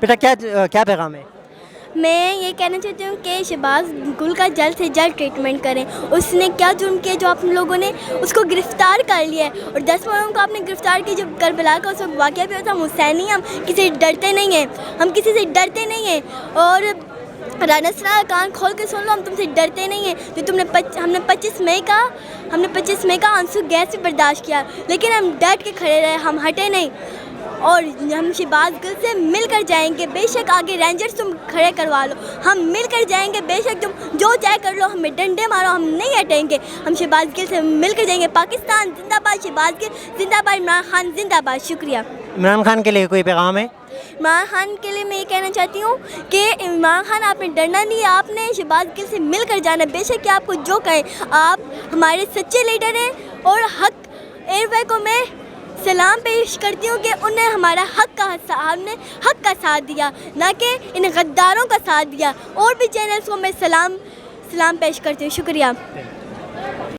بیٹا کیا پیغام ہے؟ میں یہ کہنا چاہتی ہوں کہ شہباز گل کا جلد سے جلد ٹریٹمنٹ کریں. اس نے کیا جرم کیا جو آپ لوگوں نے اس کو گرفتار کر لیا ہے, اور 10 لوگوں کو آپ نے گرفتار کی. جب کربلا کا اس وقت واقعہ بھی ہوتا, ہم حسینی ہم کسی سے ڈرتے نہیں ہیں, ہم کسی سے ڈرتے نہیں ہیں. اور رانا سنا کان کھول کے سن لو, ہم تم سے ڈرتے نہیں ہیں. جو تم نے ہم نے 25 مئی کا آنسو گیس بھی برداشت کیا, لیکن ہم ڈٹ کے کھڑے رہے, ہم ہٹے نہیں. اور ہم شہباز گل سے مل کر جائیں گے. بے شک آگے رینجرز تم کھڑے کروا لو, ہم مل کر جائیں گے. بے شک تم جو چاہے کر لو, ہمیں ڈنڈے مارو, ہم نہیں ہٹیں گے. ہم شہباز گل سے مل کر جائیں گے. پاکستان زندہ باد, شہباز گل زندہ باد, عمران خان زندہ باد. شکریہ. عمران خان کے لیے کوئی پیغام ہے؟ عمران خان کے لیے میں یہ کہنا چاہتی ہوں کہ عمران خان, آپ نے ڈرنا نہیں, آپ نے شہباز گل سے مل کر جانا. بے شک کہ آپ کو جو کہیں, آپ ہمارے سچے لیڈر ہیں. اور حق ایئر وے کو میں سلام پیش کرتی ہوں کہ انہیں ہمارا حق کا ساتھ دیا, نہ کہ ان غداروں کا ساتھ دیا. اور بھی چینلز کو میں سلام پیش کرتی ہوں. شکریہ.